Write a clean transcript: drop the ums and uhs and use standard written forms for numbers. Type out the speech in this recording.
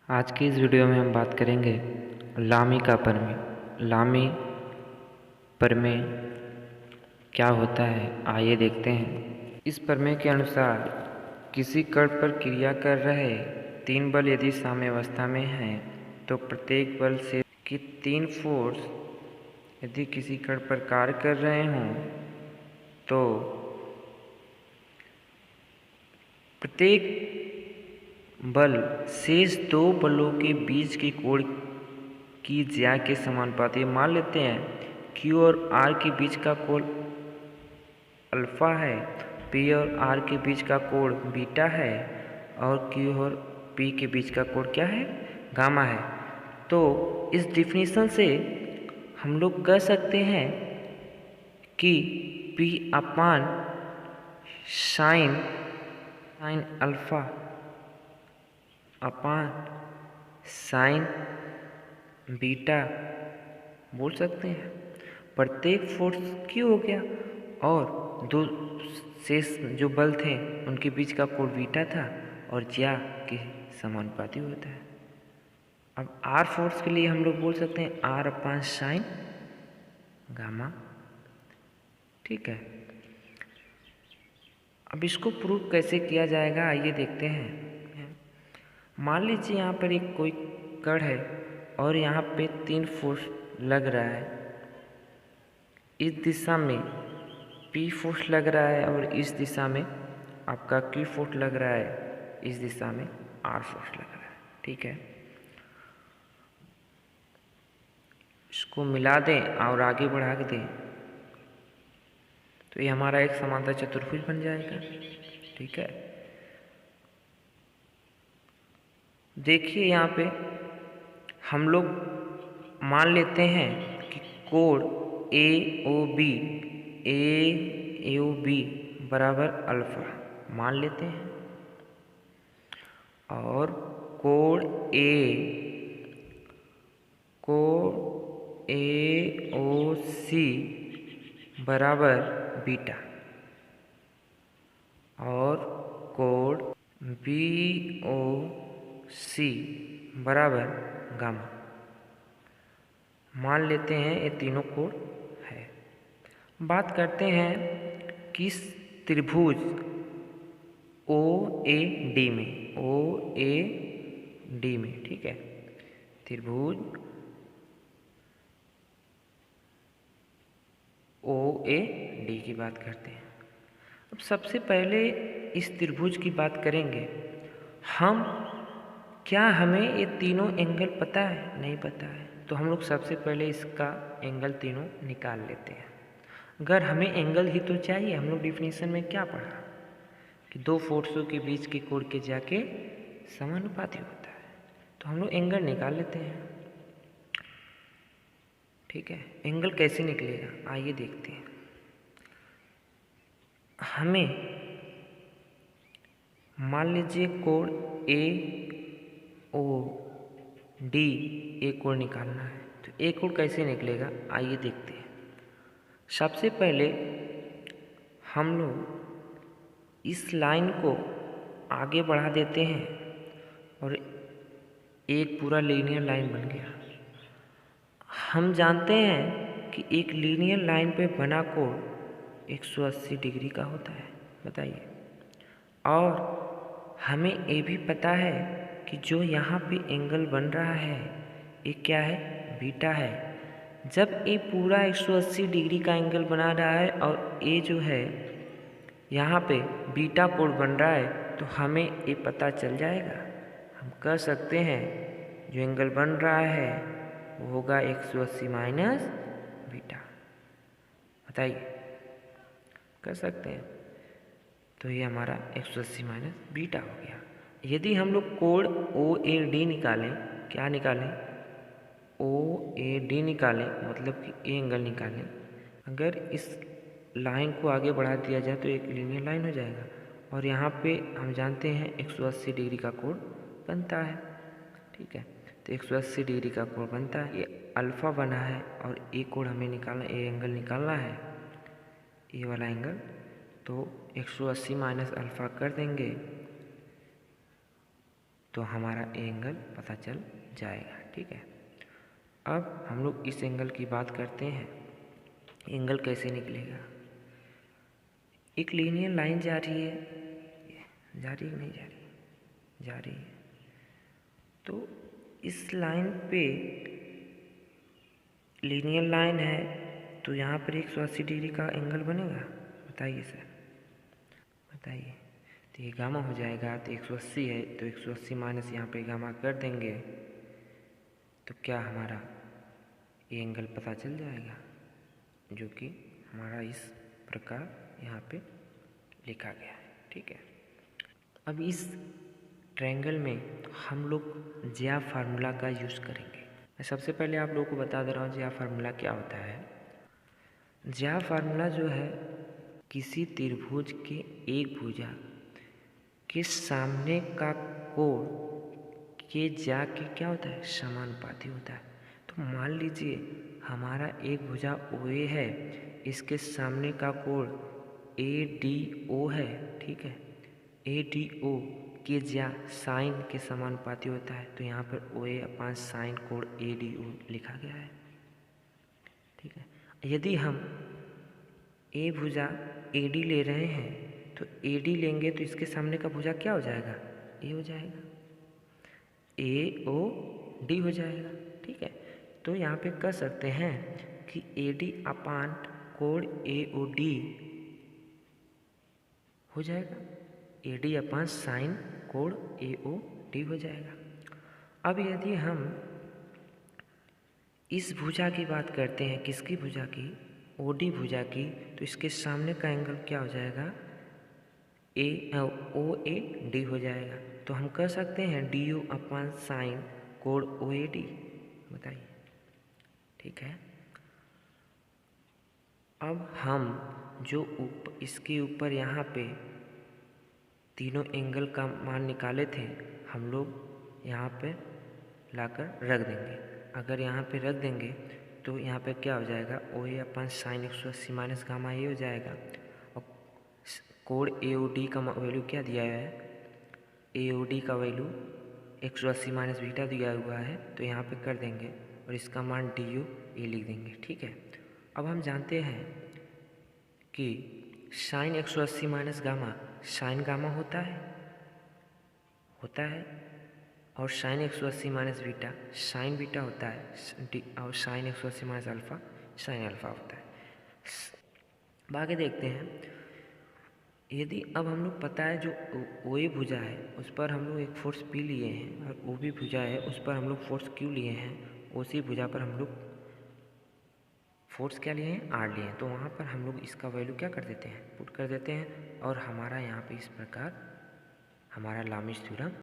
आज की इस वीडियो में हम बात करेंगे लामी का प्रमेय। लामी प्रमेय क्या होता है, आइए देखते हैं। इस प्रमेय के अनुसार किसी कण पर क्रिया कर रहे तीन बल यदि साम्यावस्था में हैं तो प्रत्येक बल से की तीन फोर्स यदि किसी कण पर कार्य कर रहे हों तो प्रत्येक बल शेष दो बलों के बीच के कोण की ज्या के समानुपाती मान लेते हैं। Q और R के बीच का कोण अल्फा है, P और R के बीच का कोण बीटा है और Q और P के बीच का कोण क्या है, गामा है। तो इस डिफिनीशन से हम लोग कह सकते हैं कि P अपान साइन अल्फा अपान साइन बीटा बोल सकते हैं। प्रत्येक फोर्स क्यू हो गया और दो शेष जो बल थे उनके बीच का कोण बीटा था और ज्या के समानुपाती होता है। अब आर फोर्स के लिए हम लोग बोल सकते हैं आर अपान साइन गामा। ठीक है, अब इसको प्रूव कैसे किया जाएगा आइए देखते हैं। मान लीजिए यहाँ पर एक कोई कण है और यहाँ पे तीन फोर्स लग रहा है। इस दिशा में P फोर्स लग रहा है और इस दिशा में आपका Q फोर्स लग रहा है, इस दिशा में R फोर्स लग रहा है। ठीक है, इसको मिला दें और आगे बढ़ा के दें तो ये हमारा एक समांतर चतुर्भुज बन जाएगा। ठीक है, देखिए यहाँ पे हम लोग मान लेते हैं कि कोण ए ओ बी बराबर अल्फा मान लेते हैं और कोण ए ओ सी बराबर बीटा और कोण बी ओ सी बराबर गामा मान लेते हैं। ये तीनों कोण है। बात करते हैं किस त्रिभुज ओ ए डी में। ठीक है, त्रिभुज ओ ए डी की बात करते हैं। अब सबसे पहले इस त्रिभुज की बात करेंगे हम। क्या हमें ये तीनों एंगल पता है? नहीं पता है, तो हम लोग सबसे पहले इसका एंगल तीनों निकाल लेते हैं। अगर हमें एंगल ही तो चाहिए, हम लोग डिफिनीशन में क्या पढ़ा कि दो फोर्सों के बीच के कोण के जाके समानुपाती होता है, तो हम लोग एंगल निकाल लेते हैं। ठीक है, एंगल कैसे निकलेगा आइए देखते हैं। हमें मान लीजिए कोण ए ओ डी एक कोण निकालना है, तो एक कोण कैसे निकलेगा आइए देखते हैं। सबसे पहले हम लोग इस लाइन को आगे बढ़ा देते हैं और एक पूरा लीनियर लाइन बन गया। हम जानते हैं कि एक लीनियर लाइन पे बना कोण 180 डिग्री का होता है, बताइए। और हमें ये भी पता है कि जो यहाँ पे एंगल बन रहा है ये क्या है, बीटा है। जब ये पूरा 180 डिग्री का एंगल बना रहा है और ये जो है यहाँ पे बीटा कोण बन रहा है, तो हमें ये पता चल जाएगा। हम कह सकते हैं जो एंगल बन रहा है वो होगा 180 माइनस बीटा। बताइए, कर सकते हैं। तो ये हमारा 180 माइनस बीटा हो गया। यदि हम लोग कोण ओ ए डी निकालें, क्या निकालें, ओ ए डी निकालें, मतलब कि ए एंगल निकालें। अगर इस लाइन को आगे बढ़ा दिया जाए तो एक लीनियर लाइन हो जाएगा और यहाँ पे हम जानते हैं 180 डिग्री का कोण बनता है। ठीक है, तो 180 डिग्री का कोण बनता है। ये अल्फा बना है और ए कोण हमें निकालना, ए एंगल निकालना है, ये वाला एंगल। तो 180 माइनस अल्फा कर देंगे तो हमारा ए एंगल पता चल जाएगा। ठीक है, अब हम लोग इस एंगल की बात करते हैं। एंगल कैसे निकलेगा? एक लीनियर लाइन जा रही है, नहीं जा रही, जा रही है। तो इस लाइन पे लीनियर लाइन है, तो यहाँ पर 180 डिग्री का एंगल बनेगा? बताइए सर, बताइए। तो ये गामा हो जाएगा, तो 180 है, तो 180 माइनस यहाँ पे गामा कर देंगे, तो क्या हमारा ये एंगल पता चल जाएगा, जो कि हमारा इस प्रकार यहाँ पे लिखा गया है। ठीक है, अब इस ट्रायंगल में हम लोग ज्या फार्मूला का यूज़ करेंगे। मैं सबसे पहले आप लोगों को बता दे रहा हूँ ज्या फार्मूला क्या होता है। ज्या फार्मूला जो है, किसी त्रिभुज के एक भुजा के सामने का कोण के ज्या के क्या होता है, समानुपाती होता है। तो मान लीजिए हमारा एक भुजा OA है, इसके सामने का कोण ADO है। ठीक है, ADO के ज्या साइन के समानुपाती होता है, तो यहाँ पर OA अपान साइन कोण ADO लिखा गया है। ठीक है, यदि हम ए भुजा AD ले रहे हैं, तो AD लेंगे तो इसके सामने का भुजा क्या हो जाएगा, A हो जाएगा, AOD हो जाएगा। ठीक है, तो यहाँ पे कह सकते हैं कि AD अपान कोण AOD हो जाएगा, AD अपान साइन कोण AOD हो जाएगा। अब यदि हम इस भुजा की बात करते हैं, किसकी भुजा की, OD भुजा की, तो इसके सामने का एंगल क्या हो जाएगा, OAD हो जाएगा। तो हम कह सकते हैं DO अपान साइन कोण OAD। बताइए, ठीक है। अब हम जो इसके ऊपर यहाँ पे तीनों एंगल का मान निकाले थे, हम लोग यहाँ पे लाकर रख देंगे। अगर यहाँ पे रख देंगे तो यहाँ पे क्या हो जाएगा, OA upon sign 180 minus gamma A हो जाएगा, और कोण AOD का वैल्यू क्या दिया है, AOD का वैल्यू 180 माइनस बीटा दिया हुआ है, तो यहाँ पे कर देंगे और इसका मान DO A लिख देंगे। ठीक है, अब हम जानते हैं कि sine 180 minus gamma sine gamma होता है, और sine 180 minus beta sine beta होता है, और sine 180 minus alpha sine alpha होता है। आगे देखते हैं, यदि अब हम लोग पता है जो OA भुजा है उस पर हम लोग एक फोर्स P लिए हैं, और OB भुजा है उस पर हम लोग फोर्स Q लिए हैं, OC भुजा पर हम लोग फोर्स क्या लिए हैं, R लिए हैं। तो वहाँ पर हम लोग इसका वैल्यू क्या कर देते हैं, पुट कर देते हैं, और हमारा यहाँ पे इस प्रकार हमारा लामिश थ्योरम